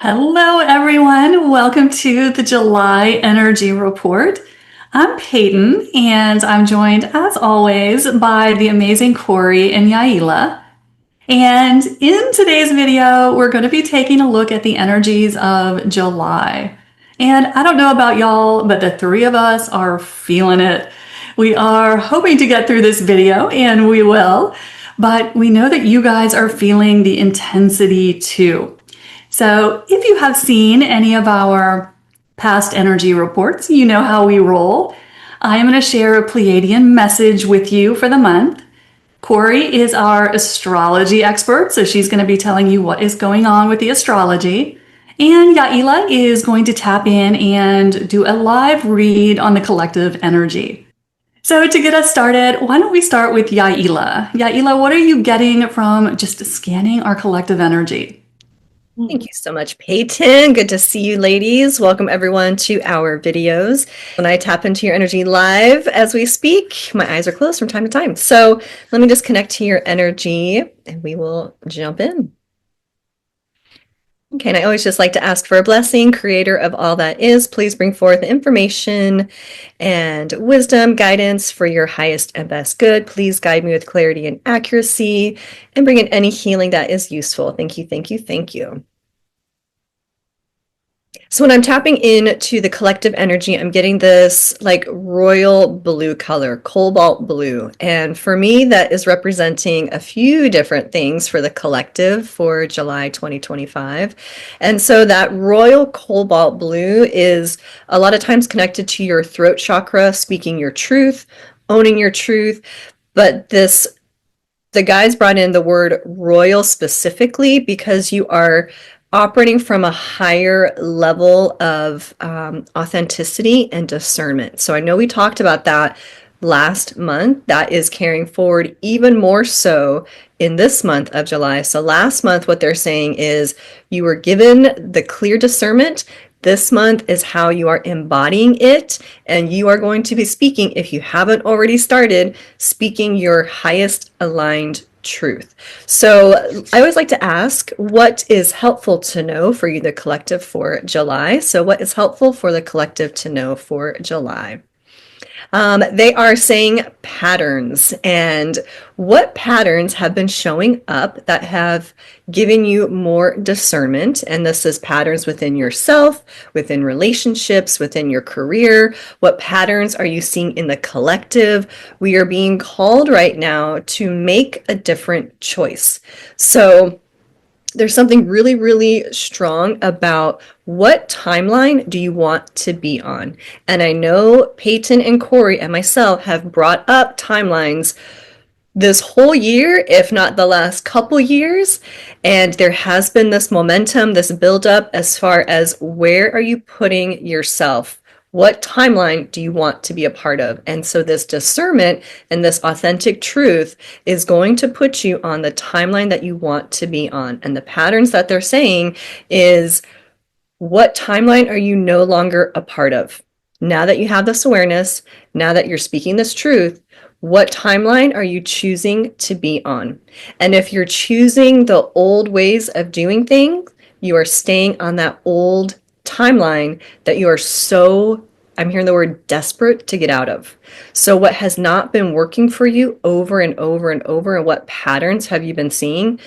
Hello, everyone. Welcome to the July Energy Report. I'm Peyton, and I'm joined, as always, by the amazing Corey and Yaila. And in today's video, we're going to be taking a look at the energies of July. And I don't know about y'all, but the three of us are feeling it. We are hoping to get through this video, and we will. But we know that you guys are feeling the intensity too. So if you have seen any of our past energy reports, you know how we roll. I am going to share a Pleiadian message with you for the month. Corey is our astrology expert, so she's going to be telling you what is going on with the astrology. And Yaila is going to tap in and do a live read on the collective energy. So to get us started, why don't we start with Yaila? Yaila, what are you getting from just scanning our collective energy? Thank you so much, Peyton. Good to see you, ladies. Welcome, everyone, to our videos. When I tap into your energy live as we speak, my eyes are closed from time to time. So let me just connect to your energy and we will jump in. Okay, and I always just like to ask for a blessing. Creator of all that is, please bring forth information and wisdom, guidance for your highest and best good. Please guide me with clarity and accuracy and bring in any healing that is useful. Thank you, thank you, thank you. So when I'm tapping into the collective energy, I'm getting this like royal blue color, cobalt blue. And for me, that is representing a few different things for the collective for July 2025. And so that royal cobalt blue is a lot of times connected to your throat chakra, speaking your truth, owning your truth. But the guys brought in the word royal specifically because you are operating from a higher level of authenticity and discernment. So I know we talked about that last month. That is carrying forward even more so in this month of July. So last month, what they're saying is you were given the clear discernment. This month is how you are embodying it, and you are going to be speaking, if you haven't already started, speaking your highest aligned truth. So I always like to ask, what is helpful to know for you, the collective, for July? So what is helpful for the collective to know for July? They are saying patterns, and what patterns have been showing up that have given you more discernment. And this is patterns within yourself, within relationships, within your career. What patterns are you seeing in the collective? We are being called right now to make a different choice. So there's something really, really strong about what timeline do you want to be on? And I know Peyton and Corey and myself have brought up timelines this whole year, if not the last couple years. And there has been this momentum, this buildup as far as where are you putting yourself? What timeline do you want to be a part of? And so this discernment and this authentic truth is going to put you on the timeline that you want to be on. And the patterns that they're saying is, what timeline are you no longer a part of? Now that you have this awareness, now that you're speaking this truth, what timeline are you choosing to be on? And if you're choosing the old ways of doing things, you are staying on that old timeline that you are so, I'm hearing the word desperate, to get out of. So what has not been working for you over and over and over, and what patterns have you been seeing?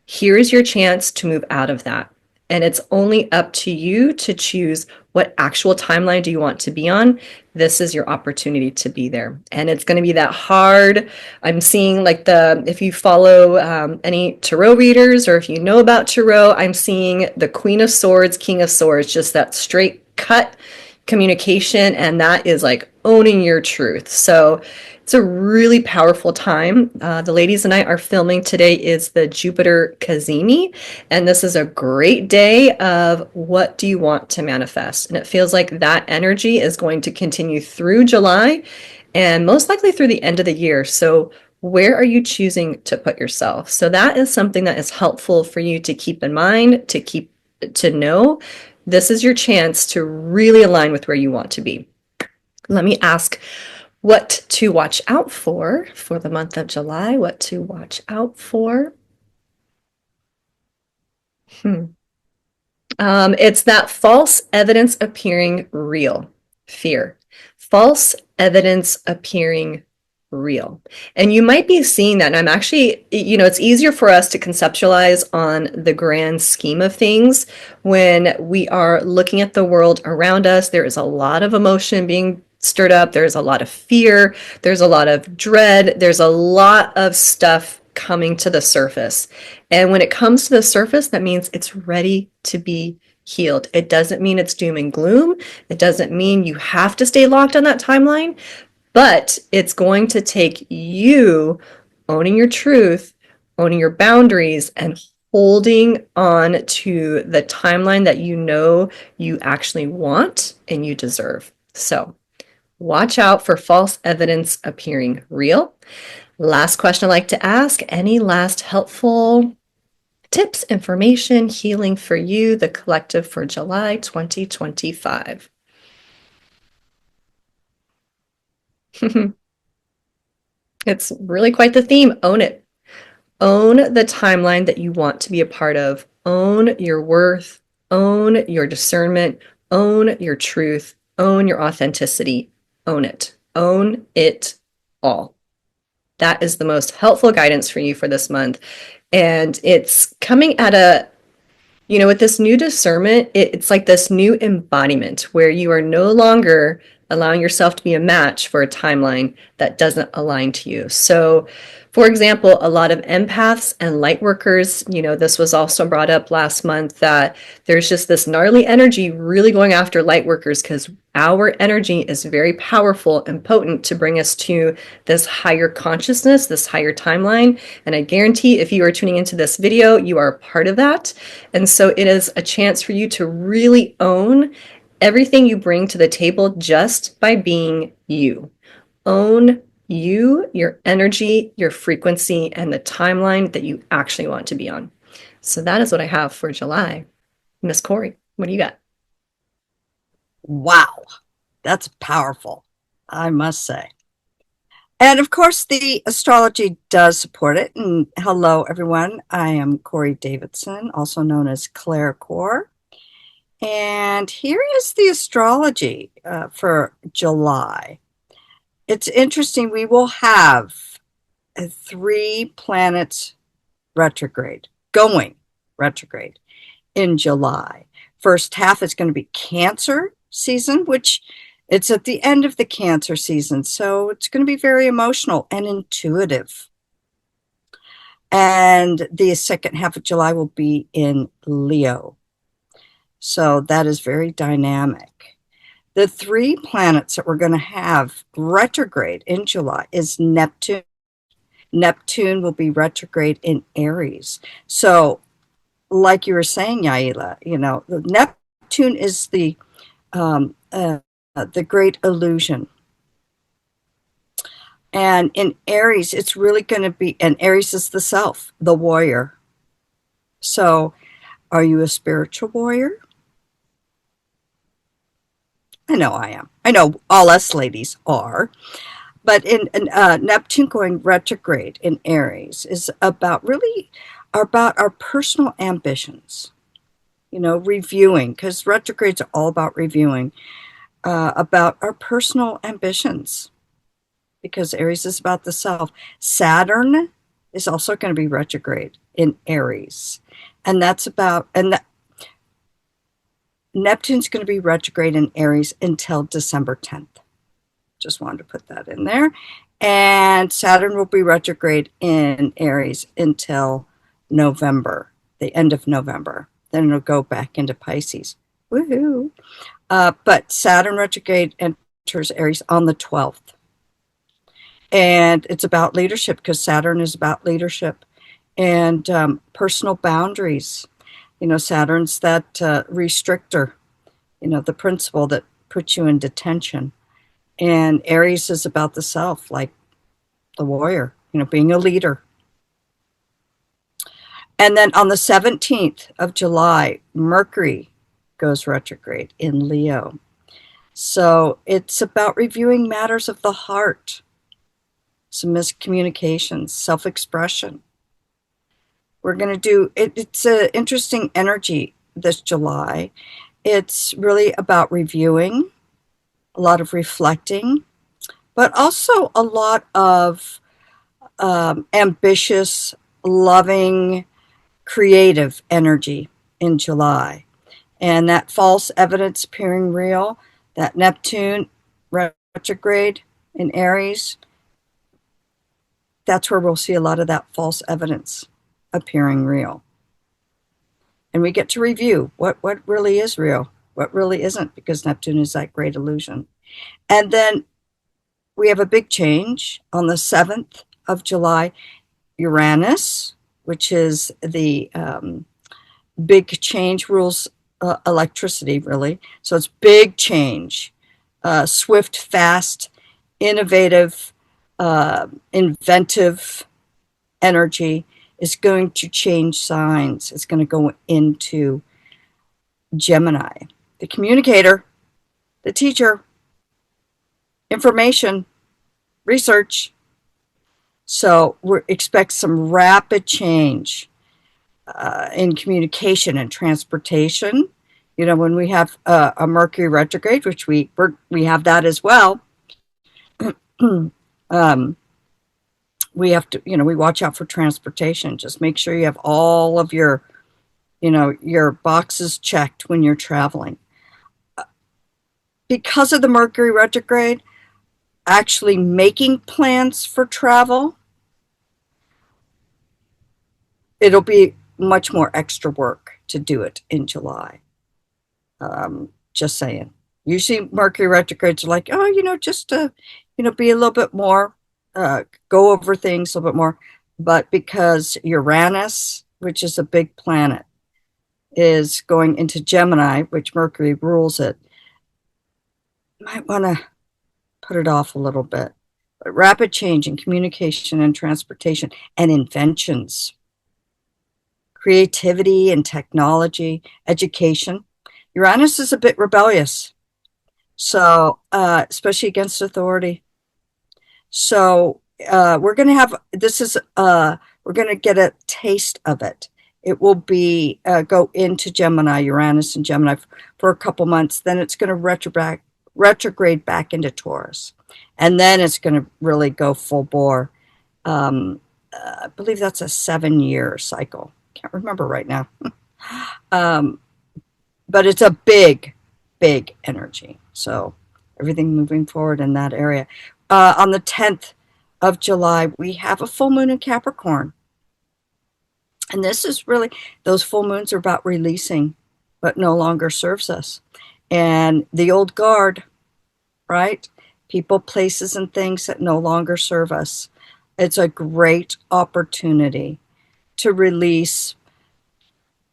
Here is your chance to move out of that. And it's only up to you to choose what actual timeline do you want to be on. This is your opportunity to be there. And it's going to be that hard. I'm seeing like if you follow any tarot readers, or if you know about tarot, I'm seeing the Queen of Swords, King of Swords, just that straight cut communication. And that is like owning your truth. So it's a really powerful time. The ladies and I are filming today is the Jupiter Cazimi, and this is a great day of what do you want to manifest? And it feels like that energy is going to continue through July and most likely through the end of the year. So where are you choosing to put yourself? So that is something that is helpful for you to keep in mind, to know. This is your chance to really align with where you want to be. Let me ask what to watch out for the month of July. What to watch out for. It's that false evidence appearing real. Fear. False evidence appearing real. And you might be seeing that. And I'm actually, it's easier for us to conceptualize on the grand scheme of things when we are looking at the world around us. There is a lot of emotion being stirred up. There's a lot of fear. There's a lot of dread. There's a lot of stuff coming to the surface. And when it comes to the surface, that means it's ready to be healed. It doesn't mean it's doom and gloom. It doesn't mean you have to stay locked on that timeline, but it's going to take you owning your truth, owning your boundaries, and holding on to the timeline that you know you actually want and you deserve. So watch out for false evidence appearing real. Last question I'd like to ask, any last helpful tips, information, healing for you, the collective for July 2025? It's really quite the theme. Own it. Own the timeline that you want to be a part of. Own your worth. Own your discernment. Own your truth. Own your authenticity. Own it. Own it all. That is the most helpful guidance for you for this month. And it's coming at with this new discernment, it's like this new embodiment where you are no longer allowing yourself to be a match for a timeline that doesn't align to you. So, for example, a lot of empaths and light workers, this was also brought up last month that there's just this gnarly energy really going after light workers because our energy is very powerful and potent to bring us to this higher consciousness, this higher timeline. And I guarantee if you are tuning into this video, you are a part of that. And so it is a chance for you to really own everything you bring to the table just by being you. Own you, your energy, your frequency, and the timeline that you actually want to be on. So that is what I have for July. Miss Corey, what do you got? Wow, that's powerful, I must say. And of course, the astrology does support it. And hello, everyone. I am Corey Davidson, also known as Claircore. And here is the astrology for July. It's interesting. We will have 3 planets going retrograde in July. First half is going to be Cancer season, which it's at the end of the Cancer season. So it's going to be very emotional and intuitive. And the second half of July will be in Leo. So that is very dynamic. The 3 planets that we're going to have retrograde in July is Neptune. Neptune will be retrograde in Aries. So, like you were saying, Yaila, Neptune is the great illusion. And in Aries, it's really going to be, and Aries is the self, the warrior. So, are you a spiritual warrior? I know I am. I know all us ladies are. But in Neptune going retrograde in Aries is about our personal ambitions, reviewing, because retrogrades are all about reviewing, about our personal ambitions, because Aries is about the self. Saturn is also going to be retrograde in Aries. And Neptune's going to be retrograde in Aries until December 10th. Just wanted to put that in there. And Saturn will be retrograde in Aries until November, the end of November. Then it'll go back into Pisces. Woohoo! But Saturn retrograde enters Aries on the 12th. And it's about leadership, because Saturn is about leadership and personal boundaries. Saturn's that restrictor, the principle that puts you in detention. And Aries is about the self, like the warrior, being a leader. And then on the 17th of July, Mercury goes retrograde in Leo. So it's about reviewing matters of the heart, some miscommunications, self-expression. We're going to do it. It's an interesting energy this July. It's really about reviewing, a lot of reflecting, but also a lot of ambitious, loving, creative energy in July. And that false evidence appearing real, that Neptune retrograde in Aries, that's where we'll see a lot of that false evidence appearing real. And we get to review what really is real, what really isn't, because Neptune is that great illusion. And then we have a big change on the 7th of July. Uranus, which is the big change, rules electricity, really. So it's big change, swift, fast, innovative, inventive energy is going to change signs. It's going to go into Gemini, the communicator, the teacher, information, research. So we expect some rapid change in communication and transportation. You know, when we have a Mercury retrograde, which we have that as well, we have to, we watch out for transportation. Just make sure you have all of your, your boxes checked when you're traveling. Because of the Mercury retrograde, actually making plans for travel, it'll be much more extra work to do it in July. Just saying. Usually Mercury retrogrades are like, just to, be a little bit more, go over things a little bit more. But because Uranus, which is a big planet, is going into Gemini, which Mercury rules it, might want to put it off a little bit. But rapid change in communication and transportation and inventions, creativity and technology, education. Uranus is a bit rebellious, so especially against authority. So we're going to have, we're going to get a taste of it. It will be go into Gemini, Uranus and Gemini for a couple months. Then it's going to retrograde back into Taurus. And then it's going to really go full bore. I believe that's a 7-year cycle. Can't remember right now. But it's a big, big energy. So everything moving forward in that area. On the 10th of July, we have a full moon in Capricorn. And this is really, those full moons are about releasing what no longer serves us. And the old guard, right? People, places, and things that no longer serve us. It's a great opportunity to release,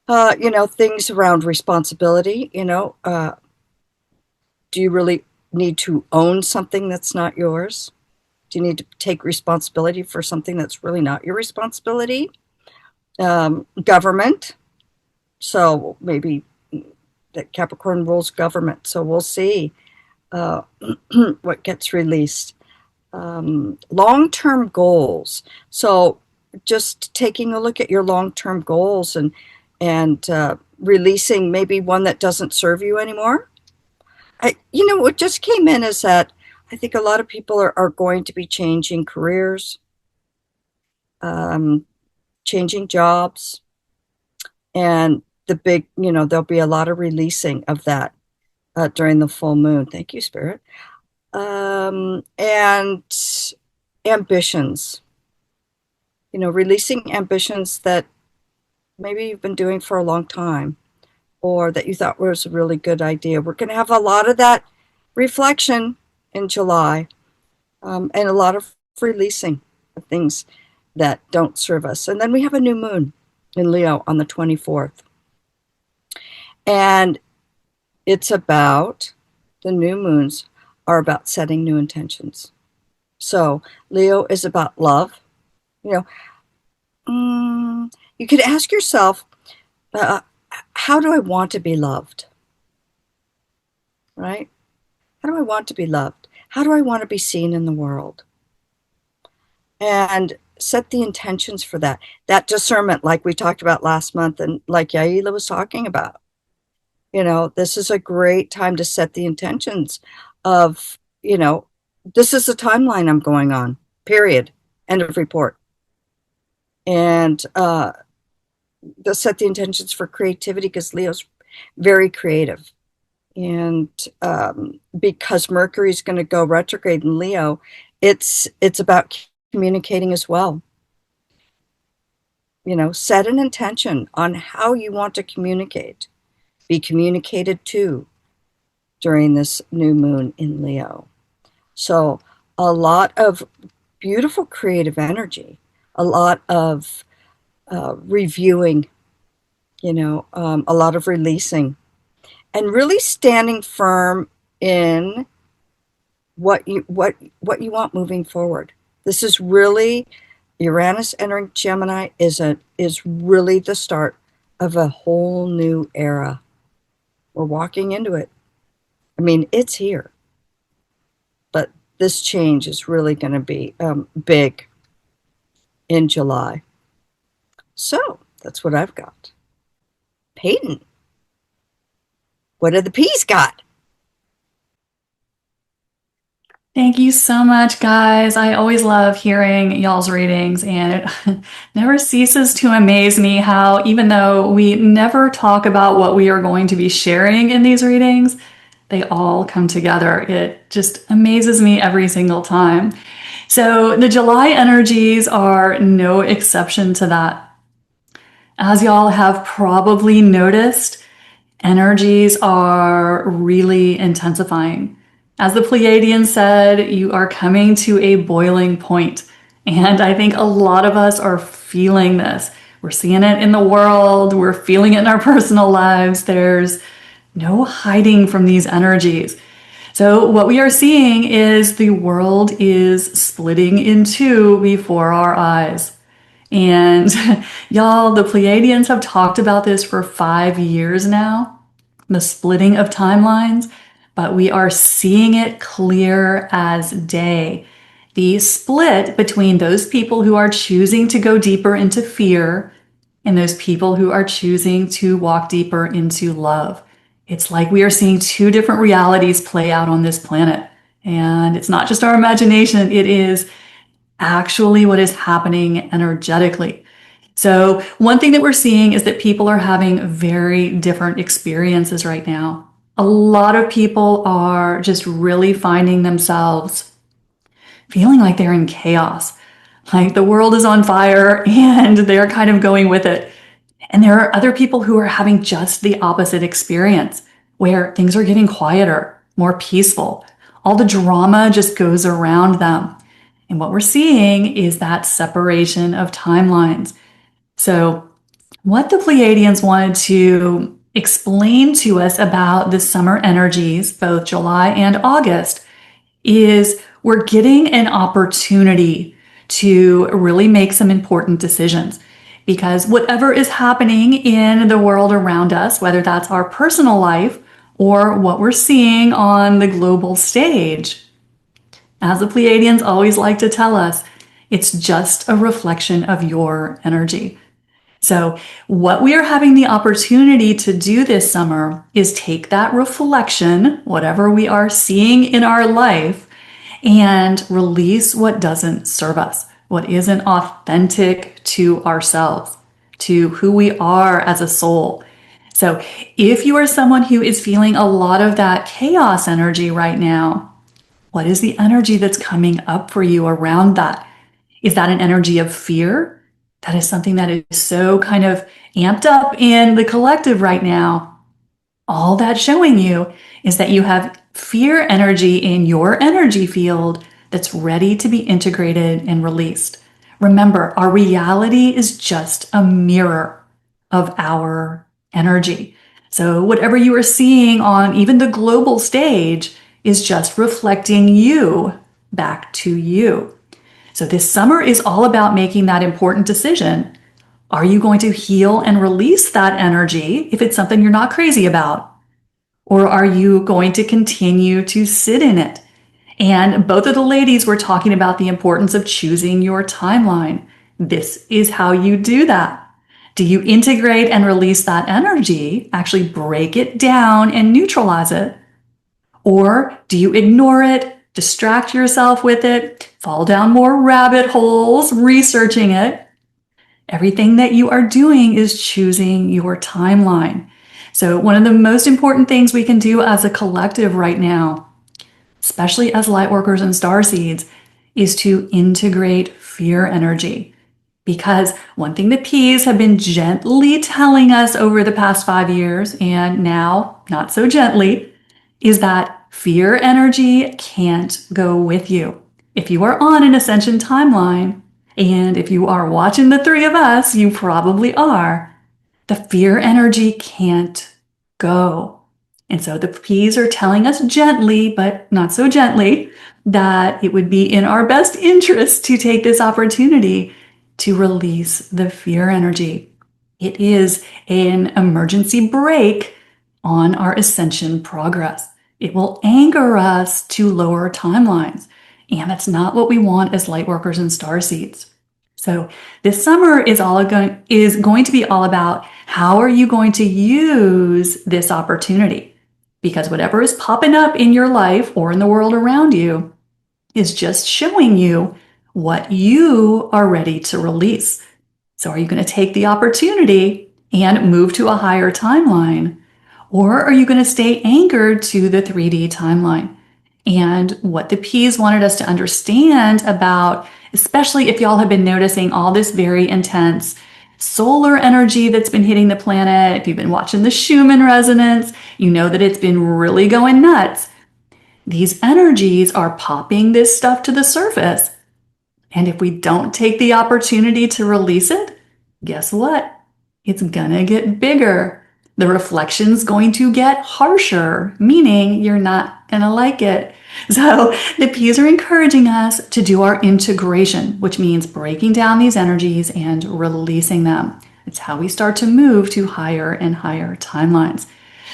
things around responsibility. Do you really need to own something that's not yours? Do you need to take responsibility for something that's really not your responsibility? Government. So maybe that Capricorn rules government. So we'll see what gets released. Long-term goals. So just taking a look at your long-term goals and releasing maybe one that doesn't serve you anymore. What just came in is that I think a lot of people are going to be changing careers, changing jobs, and the big, there'll be a lot of releasing of that during the full moon. Thank you, Spirit. And ambitions, releasing ambitions that maybe you've been doing for a long time or that you thought was a really good idea. We're going to have a lot of that reflection in July and a lot of releasing of things that don't serve us. And then we have a new moon in Leo on the 24th. And it's about, the new moons are about setting new intentions. So Leo is about love. You could ask yourself, how do I want to be loved? Right? How do I want to be loved? How do I want to be seen in the world? And set the intentions for that. That discernment, like we talked about last month and like Yaila was talking about. This is a great time to set the intentions of, this is the timeline I'm going on, period. End of report. And they'll set the intentions for creativity because Leo's very creative. And because Mercury is going to go retrograde in Leo, it's about communicating as well. Set an intention on how you want to communicate, be communicated to during this new moon in Leo. So a lot of beautiful creative energy, a lot of reviewing, a lot of releasing, and really standing firm in what you want moving forward. This is really Uranus entering Gemini is really the start of a whole new era. We're walking into it. I mean, it's here. But this change is really going to be big in July. So that's what I've got. Peyton, what have the P's got? Thank you so much, guys. I always love hearing y'all's readings, and it never ceases to amaze me how, even though we never talk about what we are going to be sharing in these readings, they all come together. It just amazes me every single time. So the July energies are no exception to that. As y'all have probably noticed, energies are really intensifying. As the Pleiadian said, you are coming to a boiling point. And I think a lot of us are feeling this. We're seeing it in the world. We're feeling it in our personal lives. There's no hiding from these energies. So what we are seeing is the world is splitting in two before our eyes. And y'all, the Pleiadians have talked about this for 5 years now, the splitting of timelines, but we are seeing it clear as day. The split between those people who are choosing to go deeper into fear and those people who are choosing to walk deeper into love. It's like we are seeing two different realities play out on this planet. And it's not just our imagination, it is actually what is happening energetically. So one thing that we're seeing is that people are having very different experiences right now. A lot of people are just really finding themselves feeling like they're in chaos, like the world is on fire and they're kind of going with it. And there are other people who are having just the opposite experience, where things are getting quieter, more peaceful. All the drama just goes around them. And what we're seeing is that separation of timelines. So what the Pleiadians wanted to explain to us about the summer energies, both July and August, is we're getting an opportunity to really make some important decisions. Because whatever is happening in the world around us, whether that's our personal life or what we're seeing on the global stage, as the Pleiadians always like to tell us, it's just a reflection of your energy. So what we are having the opportunity to do this summer is take that reflection, whatever we are seeing in our life, and release what doesn't serve us, what isn't authentic to ourselves, to who we are as a soul. So if you are someone who is feeling a lot of that chaos energy right now, what is the energy that's coming up for you around that? Is that an energy of fear? That is something that is so kind of amped up in the collective right now. All that's showing you is that you have fear energy in your energy field that's ready to be integrated and released. Remember, our reality is just a mirror of our energy. So whatever you are seeing on even the global stage is just reflecting you back to you. So this summer is all about making that important decision. Are you going to heal and release that energy if it's something you're not crazy about? Or are you going to continue to sit in it? And both of the ladies were talking about the importance of choosing your timeline. This is how you do that. Do you integrate and release that energy, actually break it down and neutralize it? Or do you ignore it, distract yourself with it, fall down more rabbit holes, researching it? Everything that you are doing is choosing your timeline. So one of the most important things we can do as a collective right now, especially as light workers and star seeds, is to integrate fear energy. Because one thing the P's have been gently telling us over the past 5 years, and now not so gently, is that fear energy can't go with you. If you are on an ascension timeline, and if you are watching the three of us, you probably are, the fear energy can't go. And so the P's are telling us gently, but not so gently, that it would be in our best interest to take this opportunity to release the fear energy. It is an emergency brake on our ascension progress. It will anger us to lower timelines. And that's not what we want as light workers and star seeds. So this summer is going to be all about how are you going to use this opportunity? Because whatever is popping up in your life or in the world around you is just showing you what you are ready to release. So are you going to take the opportunity and move to a higher timeline? Or are you going to stay anchored to the 3D timeline? And what the P's wanted us to understand about, especially if y'all have been noticing all this very intense solar energy that's been hitting the planet, if you've been watching the Schumann resonance, you know that it's been really going nuts. These energies are popping this stuff to the surface. And if we don't take the opportunity to release it, guess what? It's gonna get bigger. The reflection's going to get harsher, meaning you're not gonna like it. So the P's are encouraging us to do our integration, which means breaking down these energies and releasing them. It's how we start to move to higher and higher timelines.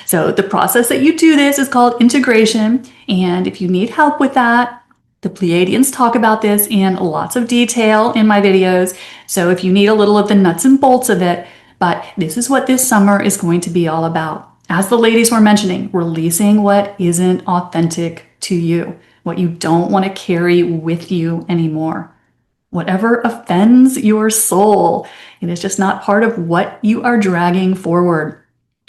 So the process that you do this is called integration. And if you need help with that, the Pleiadians talk about this in lots of detail in my videos. So if you need a little of the nuts and bolts of it, but this is what this summer is going to be all about. As the ladies were mentioning, releasing what isn't authentic to you, what you don't want to carry with you anymore. Whatever offends your soul, it is just not part of what you are dragging forward.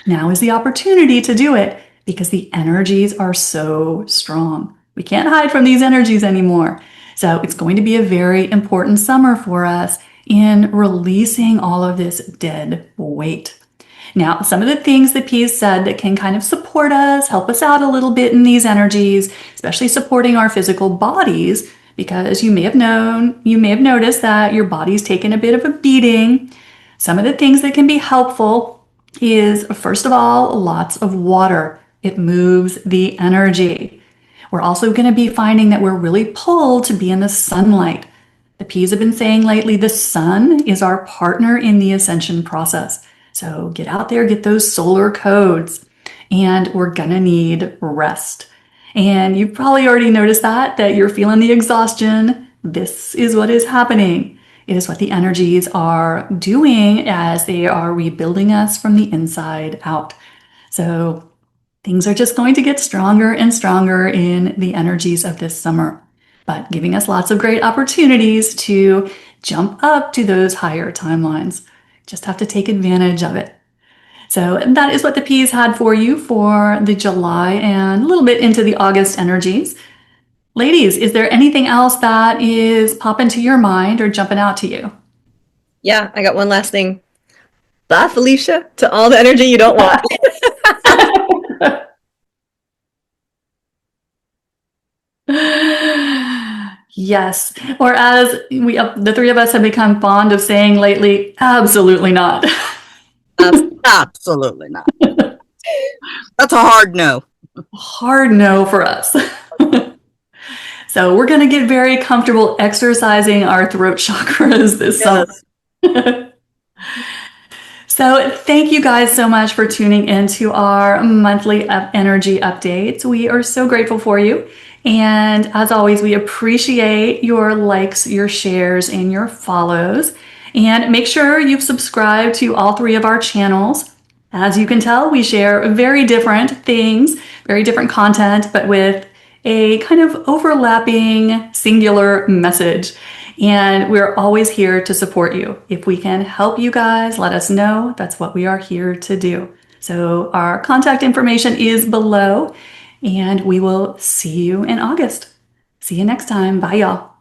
Now is the opportunity to do it because the energies are so strong. We can't hide from these energies anymore. So it's going to be a very important summer for us in releasing all of this dead weight. Now, some of the things that P's said that can kind of support us, help us out a little bit in these energies, especially supporting our physical bodies, because you may have noticed that your body's taken a bit of a beating. Some of the things that can be helpful is, first of all, lots of water. It moves the energy. We're also going to be finding that we're really pulled to be in the sunlight. The P's have been saying lately, the sun is our partner in the ascension process. So get out there, get those solar codes, and we're going to need rest. And you've probably already noticed that you're feeling the exhaustion. This is what is happening. It is what the energies are doing as they are rebuilding us from the inside out. So things are just going to get stronger and stronger in the energies of this summer, but giving us lots of great opportunities to jump up to those higher timelines. Just have to take advantage of it. So that is what the P's had for you for the July and a little bit into the August energies. Ladies, is there anything else that is popping to your mind or jumping out to you? Yeah, I got one last thing. Bye, Felicia, to all the energy you don't want. Yes, or as the three of us have become fond of saying lately, absolutely not. Absolutely not. That's a hard no. Hard no for us. So we're going to get very comfortable exercising our throat chakras this summer. So thank you guys so much for tuning into our monthly energy updates. We are so grateful for you. And as always, we appreciate your likes, your shares, and your follows. And make sure you've subscribed to all 3 of our channels. As you can tell, we share very different things, very different content, but with a kind of overlapping singular message. And we're always here to support you. If we can help you guys, let us know. That's what we are here to do. So our contact information is below, and we will see you in August. See you next time. Bye, y'all.